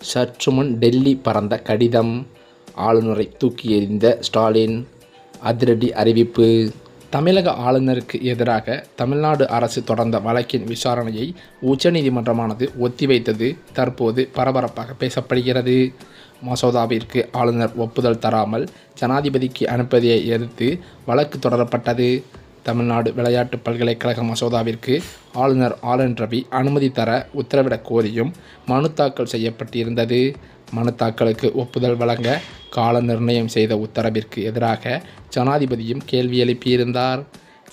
சற்று முன் டெல்லி பறந்த கடிதம். ஆளுநரை தூக்கி எறிந்த ஸ்டாலின். அதிரடி அறிவிப்பு. தமிழக ஆளுநருக்கு எதிராக தமிழ்நாடு அரசு தொடர்ந்த வழக்கின் விசாரணையை உச்சநீதிமன்றமானது ஒத்திவைத்தது தற்போது பரபரப்பாக பேசப்படுகிறது. மசோதாவிற்கு ஆளுநர் ஒப்புதல் தராமல் ஜனாதிபதிக்கு அனுப்பதை எதிர்த்து வழக்கு தொடரப்பட்டது. தமிழ்நாடு விளையாட்டு பல்கலைக்கழக மசோதாவிற்கு ஆளுநர் RN ரவி அனுமதி தர உத்தரவிடக் கோரியும் மனு தாக்கல் செய்யப்பட்டிருந்தது. மனு தாக்கலுக்கு ஒப்புதல் வழங்க கால நிர்ணயம் செய்த உத்தரவிற்கு எதிராக ஜனாதிபதியும் கேள்வி எழுப்பியிருந்தார்.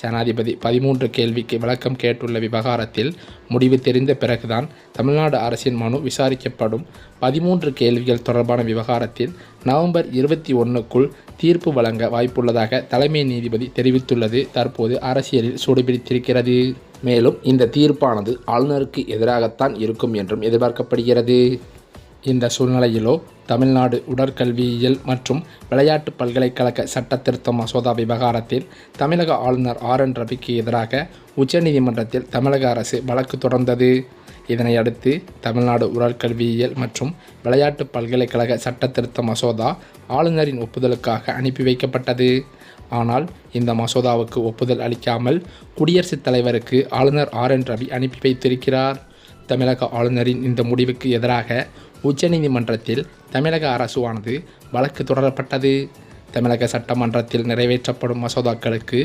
ஜனாதிபதி 13 கேள்விக்கு விளக்கம் கேட்டுள்ள விவகாரத்தில் முடிவு தெரிந்த பிறகுதான் தமிழ்நாடு அரசின் மனு விசாரிக்கப்படும். 13 கேள்விகள் தொடர்பான விவகாரத்தில் நவம்பர் 21க்குள் தீர்ப்பு வழங்க வாய்ப்புள்ளதாக தலைமை நீதிபதி தெரிவித்துள்ளது தற்போது அரசியலில் சூடுபிடித்திருக்கிறது. மேலும் இந்த தீர்ப்பானது ஆளுநருக்கு எதிராகத்தான் இருக்கும் என்றும் எதிர்பார்க்கப்படுகிறது. இந்த சூழ்நிலையிலோ தமிழ்நாடு உடற்கல்வியியல் மற்றும் விளையாட்டு பல்கலைக்கழக சட்ட திருத்த மசோதா விவகாரத்தில் தமிழக ஆளுநர் RN ரவிக்கு எதிராக உச்சநீதிமன்றத்தில் தமிழக அரசு வழக்கு தொடர்ந்தது. இதனையடுத்து தமிழ்நாடு உடற்கல்வியியல் மற்றும் விளையாட்டு பல்கலைக்கழக சட்ட திருத்த மசோதா ஆளுநரின் ஒப்புதலுக்காக அனுப்பி வைக்கப்பட்டது. ஆனால் இந்த மசோதாவுக்கு ஒப்புதல் அளிக்காமல் குடியரசுத் தலைவருக்கு ஆளுநர் RN ரவி அனுப்பி வைத்திருக்கிறார். தமிழக ஆளுநரின் இந்த முடிவுக்கு எதிராக உச்சநீதிமன்றத்தில் தமிழக அரசானது வழக்கு தொடரப்பட்டது. தமிழக சட்டமன்றத்தில் நிறைவேற்றப்படும் மசோதாக்களுக்கு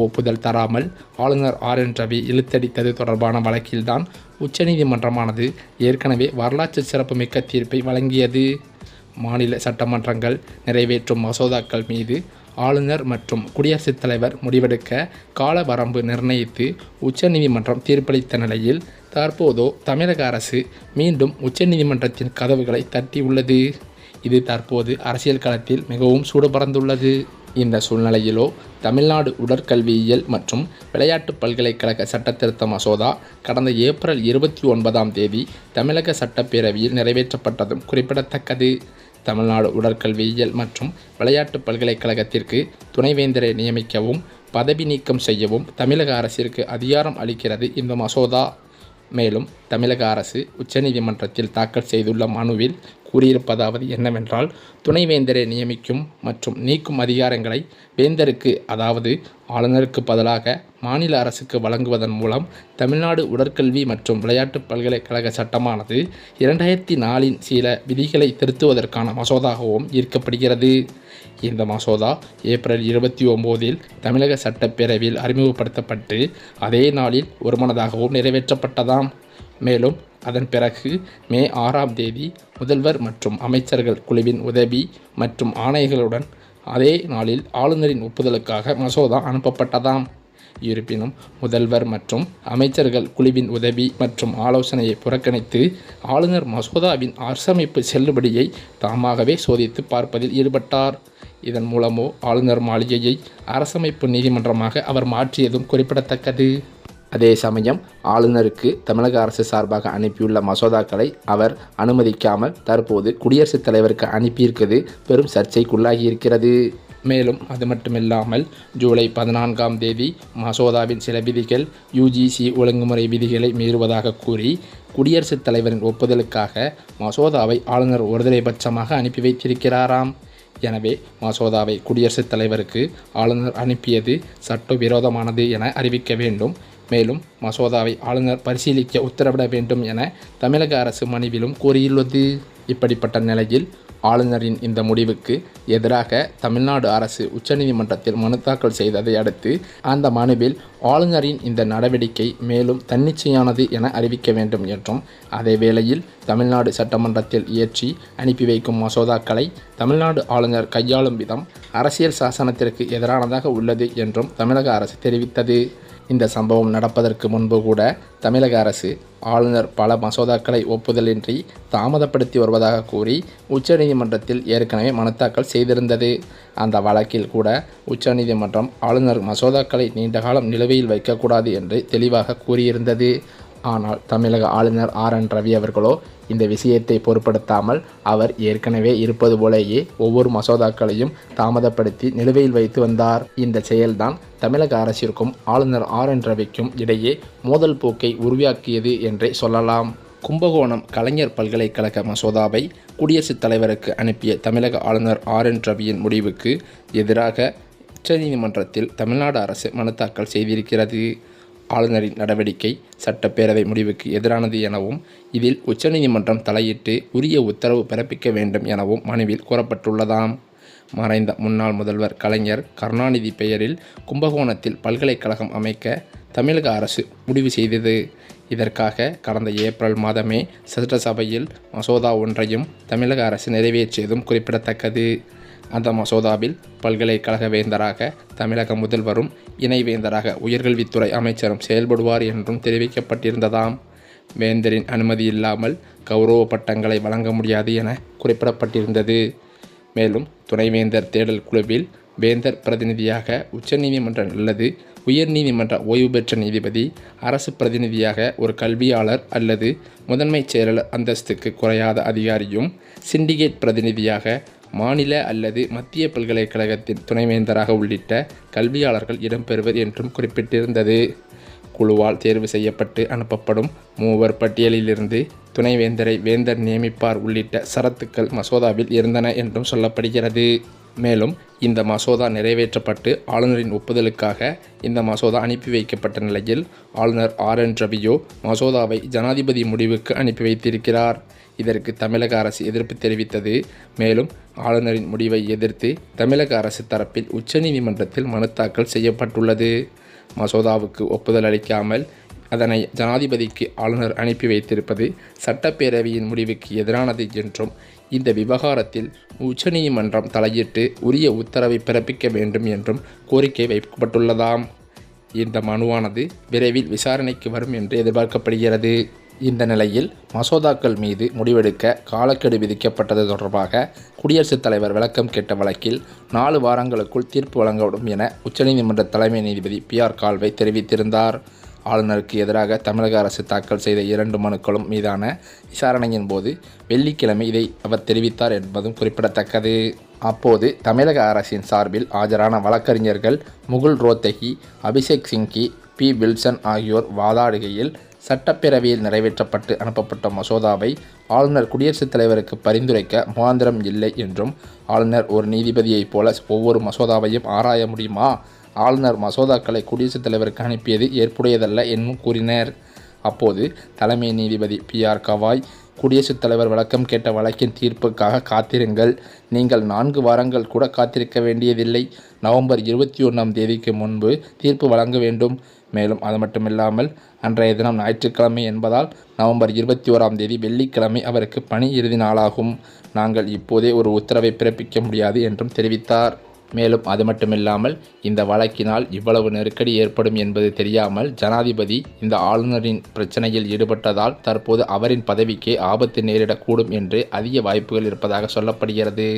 ஒப்புதல் தராமல் ஆளுநர் RN ரவி இழுத்தடித்தது தொடர்பான வழக்கில்தான் உச்சநீதிமன்றமானது ஏற்கனவே வரலாற்று சிறப்புமிக்க தீர்ப்பை வழங்கியது. மாநில சட்டமன்றங்கள் நிறைவேற்றும் மசோதாக்கள் மீது ஆளுநர் மற்றும் குடியரசுத் தலைவர் முடிவெடுக்க கால வரம்பு நிர்ணயித்து உச்சநீதிமன்றம் தீர்ப்பளித்த நிலையில் தற்போதோ தமிழக அரசு மீண்டும் உச்சநீதிமன்றத்தின் கதவுகளை தட்டியுள்ளது. இது தற்போது அரசியல் களத்தில் மிகவும் சூடுபறந்துள்ளது. இந்த சூழ்நிலையிலோ தமிழ்நாடு உடற்கல்வியியல் மற்றும் விளையாட்டு பல்கலைக்கழக சட்டத்திருத்த மசோதா கடந்த ஏப்ரல் 29 தமிழக சட்டப்பேரவையில் நிறைவேற்றப்பட்டதும் குறிப்பிடத்தக்கது. தமிழ்நாடு உடற்கல்வியியல் மற்றும் விளையாட்டு பல்கலைக்கழகத்திற்கு துணைவேந்தரை நியமிக்கவும் பதவி நீக்கம் செய்யவும் தமிழக அரசிற்கு அதிகாரம் அளிக்கிறது இந்த மசோதா. மேலும் தமிழக அரசு உச்சநீதிமன்றத்தில் தாக்கல் செய்துள்ள மனுவில் கூறியிருப்பதாவது என்னவென்றால், துணைவேந்தரை நியமிக்கும் மற்றும் நீக்கும் அதிகாரங்களை வேந்தருக்கு, அதாவது ஆளுநருக்கு பதிலாக மாநில அரசுக்கு வழங்குவதன் மூலம் தமிழ்நாடு உடற்கல்வி மற்றும் விளையாட்டு பல்கலைக்கழக சட்டமானது 2004 சில விதிகளை திருத்துவதற்கான மசோதாகவும் ஈர்க்கப்படுகிறது. இந்த மசோதா ஏப்ரல் 29 தமிழக சட்டப்பேரவையில் அறிமுகப்படுத்தப்பட்டு அதே நாளில் ஒருமனதாகவும் நிறைவேற்றப்பட்டதாம். மேலும் அதன் பிறகு மே 6 முதல்வர் மற்றும் அமைச்சர்கள் குழுவின் உதவி மற்றும் ஆணைகளுடன் அதே நாளில் ஆளுநரின் ஒப்புதலுக்காக மசோதா அனுப்பப்பட்டதாம். இருப்பினும் முதல்வர் மற்றும் அமைச்சர்கள் குழுவின் உதவி மற்றும் ஆலோசனையை புறக்கணித்து ஆளுநர் மசோதாவின் அரசமைப்பு செல்லுபடியை தாமாகவே சோதித்து பார்ப்பதில் ஈடுபட்டார். இதன் மூலமோ ஆளுநர் மாளிகையை அரசமைப்பு நீதிமன்றமாக அவர் மாற்றியதும் குறிப்பிடத்தக்கது. அதே சமயம் ஆளுநருக்கு தமிழக அரசு சார்பாக அனுப்பியுள்ள மசோதாக்களை அவர் அனுமதிக்காமல் தற்போது குடியரசுத் தலைவருக்கு அனுப்பியிருக்கிறது பெரும் சர்ச்சைக்குள்ளாகியிருக்கிறது. மேலும் அது மட்டுமில்லாமல் ஜூலை 14 மசோதாவின் சில விதிகள் UGC ஒழுங்குமுறை விதிகளை மீறுவதாக கூறி குடியரசுத் தலைவரின் ஒப்புதலுக்காக மசோதாவை ஆளுநர் ஒருதலைபட்சமாக அனுப்பி வைத்திருக்கிறாராம். எனவே மசோதாவை குடியரசுத் தலைவருக்கு ஆளுநர் அனுப்பியது சட்டவிரோதமானது என அறிவிக்க வேண்டும். மேலும் மசோதாவை ஆளுநர் பரிசீலிக்க உத்தரவிட வேண்டும் என தமிழக அரசு மனுவிலும் கோரியுள்ளது. இப்படிப்பட்ட நிலையில் ஆளுநரின் இந்த முடிவுக்கு எதிராக தமிழ்நாடு அரசு உச்சநீதிமன்றத்தில் மனு தாக்கல் செய்ததை அடுத்து அந்த மனுவில் ஆளுநரின் இந்த நடவடிக்கை மேலும் தன்னிச்சையானது என அறிவிக்க வேண்டும் என்றும், அதே வேளையில் தமிழ்நாடு சட்டமன்றத்தில் இயற்றி அனுப்பி வைக்கும் மசோதாக்களை தமிழ்நாடு ஆளுநர் கையாளும் விதம் அரசியல் சாசனத்திற்கு எதிரானதாக உள்ளது என்றும் தமிழக அரசு தெரிவித்தது. இந்த சம்பவம் நடப்பதற்கு முன்பு கூட தமிழக அரசு ஆளுநர் பல மசோதாக்களை ஒப்புதலின்றி தாமதப்படுத்தி வருவதாக கூறி உச்சநீதிமன்றத்தில் ஏற்கனவே மனு தாக்கல் செய்திருந்தது. அந்த வழக்கில் கூட உச்சநீதிமன்றம் ஆளுநர் மசோதாக்களை நீண்டகாலம் நிலுவையில் வைக்கக்கூடாது என்று தெளிவாக கூறியிருந்தது. ஆனால் தமிழக ஆளுநர் RN ரவி அவர்களோ இந்த விஷயத்தை பொருட்படுத்தாமல் அவர் ஏற்கனவே இருப்பது போலேயே ஒவ்வொரு மசோதாக்களையும் தாமதப்படுத்தி நிலுவையில் வைத்து வந்தார். இந்த செயல்தான் தமிழக அரசிற்கும் ஆளுநர் RN ரவிக்கும் இடையே மோதல் போக்கை உருவாக்கியது என்றே சொல்லலாம். கும்பகோணம் கலைஞர் பல்கலைக்கழக மசோதாவை குடியரசுத் தலைவருக்கு அனுப்பிய தமிழக ஆளுநர் RN ரவியின் முடிவுக்கு எதிராக உச்சநீதிமன்றத்தில் தமிழ்நாடு அரசு மனு தாக்கல் செய்திருக்கிறது. ஆளுநரின் நடவடிக்கை சட்டப்பேரவை முடிவுக்கு எதிரானது எனவும் இதில் உச்சநீதிமன்றம் தலையிட்டு உரிய உத்தரவு பிறப்பிக்க வேண்டும் எனவும் மனுவில் கூறப்பட்டுள்ளதாம். மறைந்த முன்னாள் முதல்வர் கலைஞர் கருணாநிதி பெயரில் கும்பகோணத்தில் பல்கலைக்கழகம் அமைக்க தமிழக அரசு முடிவு செய்தது. இதற்காக கடந்த ஏப்ரல் மாதமே சட்டசபையில் மசோதா ஒன்றையும் தமிழக அரசு நிறைவேற்றியதும் குறிப்பிடத்தக்கது. அந்த மசோதாவில் பல்கலைக்கழக வேந்தராக தமிழக முதல்வரும் இணைவேந்தராக உயர்கல்வித்துறை அமைச்சரும் செயல்படுவார் என்றும் தெரிவிக்கப்பட்டிருந்ததாம். வேந்தரின் அனுமதி இல்லாமல் கௌரவ பட்டங்களை வழங்க முடியாது என குறிப்பிடப்பட்டிருந்தது. மேலும் துணைவேந்தர் தேடல் குழுவில் வேந்தர் பிரதிநிதியாக உச்சநீதிமன்றம் அல்லது உயர்நீதிமன்ற ஓய்வு பெற்ற நீதிபதி, அரசு பிரதிநிதியாக ஒரு கல்வியாளர் அல்லது முதன்மைச் செயலாளர் அந்தஸ்துக்கு குறையாத அதிகாரியும், சிண்டிகேட் பிரதிநிதியாக மாநில அல்லது மத்திய பல்கலைக்கழகத்தின் துணைவேந்தராக உள்ளிட்ட கல்வியாளர்கள் இடம்பெறுவர் என்றும் குறிப்பிட்டிருந்தது. குழுவால் தேர்வு செய்யப்பட்டு அனுப்பப்படும் மூவர் பட்டியலிலிருந்து துணைவேந்தரை வேந்தர் நியமிப்பார் உள்ளிட்ட சரத்துக்கள் மசோதாவில் இருந்தன என்றும் சொல்லப்படுகிறது. மேலும் இந்த மசோதா நிறைவேற்றப்பட்டு ஆளுநரின் ஒப்புதலுக்காக இந்த மசோதா அனுப்பி வைக்கப்பட்ட நிலையில் ஆளுநர் RN ரவியோ மசோதாவை ஜனாதிபதி முடிவுக்கு அனுப்பி வைத்திருக்கிறார். இதற்கு தமிழக அரசு எதிர்ப்பு தெரிவித்தது. மேலும் ஆளுநரின் முடிவை எதிர்த்து தமிழக அரசு தரப்பில் உச்சநீதிமன்றத்தில் மனு தாக்கல் செய்யப்பட்டுள்ளது. மசோதாவுக்கு ஒப்புதல் அளிக்காமல் அதனை ஜனாதிபதிக்கு ஆளுநர் அனுப்பி வைத்திருப்பது சட்டப்பேரவையின் முடிவுக்கு எதிரானது என்றும் இந்த விவகாரத்தில் உச்சநீதிமன்றம் தலையிட்டு உரிய உத்தரவை பிறப்பிக்க வேண்டும் என்றும் கோரிக்கை வைக்கப்பட்டுள்ளதாம். இந்த மனுவானது விரைவில் விசாரணைக்கு வரும் என்று எதிர்பார்க்கப்படுகிறது. இந்த நிலையில் மசோதாக்கள் மீது முடிவெடுக்க காலக்கெடு விதிக்கப்பட்டது தொடர்பாக குடியரசுத் தலைவர் விளக்கம் கேட்ட வழக்கில் 4 வாரங்களுக்குள் தீர்ப்பு வழங்கப்படும் என உச்சநீதிமன்ற தலைமை நீதிபதி PR கால்வே தெரிவித்திருந்தார். ஆளுநருக்கு எதிராக தமிழக அரசு தாக்கல் செய்த 2 மனுக்களும் மீதான விசாரணையின் போது வெள்ளிக்கிழமை இதை அவர் தெரிவித்தார் என்பதும் குறிப்பிடத்தக்கது. அப்போது தமிழக அரசின் சார்பில் ஆஜரான வழக்கறிஞர்கள் முகுல் ரோத்தகி, அபிஷேக் சிங்கி, P. வில்சன் ஆகியோர் வாதாடுகையில் சட்டப்பேரவையில் நிறைவேற்றப்பட்டு அனுப்பப்பட்ட மசோதாவை ஆளுநர் குடியரசுத் தலைவருக்கு பரிந்துரைக்க முகாந்திரம் இல்லை என்றும், ஆளுநர் ஒரு நீதிபதியைப் போல ஒவ்வொரு மசோதாவையும் ஆராய முடியுமா, ஆளுநர் மசோதாக்களை குடியரசுத் தலைவருக்கு அனுப்பியது ஏற்புடையதல்ல என்றும் கூறினர். அப்போது தலைமை நீதிபதி PR கவாய், குடியரசுத் தலைவர் விளக்கம் கேட்ட வழக்கின் தீர்ப்புக்காக காத்திருங்கள், நீங்கள் 4 வாரங்கள் கூட காத்திருக்க வேண்டியதில்லை, நவம்பர் 21ஆம் தேதிக்கு முன்பு தீர்ப்பு வழங்க வேண்டும். மேலும் அது மட்டுமில்லாமல் அன்றைய தினம் ஞாயிற்றுக்கிழமை என்பதால் நவம்பர் 21ஆம் தேதி வெள்ளிக்கிழமை அவருக்கு பணி இறுதி நாளாகும். நாங்கள் இப்போதே ஒரு உத்தரவை பிறப்பிக்க முடியாது என்றும் தெரிவித்தார். மேலும் அது மட்டுமில்லாமல் இந்த வழக்கினால் இவ்வளவு நெருக்கடி ஏற்படும் என்பது தெரியாமல் ஜனாதிபதி இந்த ஆளுநரின் பிரச்சனையில் ஈடுபட்டதால் தற்போது அவரின் பதவிக்கே ஆபத்து நேரிடக்கூடும் என்று அதிக வாய்ப்புகள் இருப்பதாக சொல்லப்படுகிறது.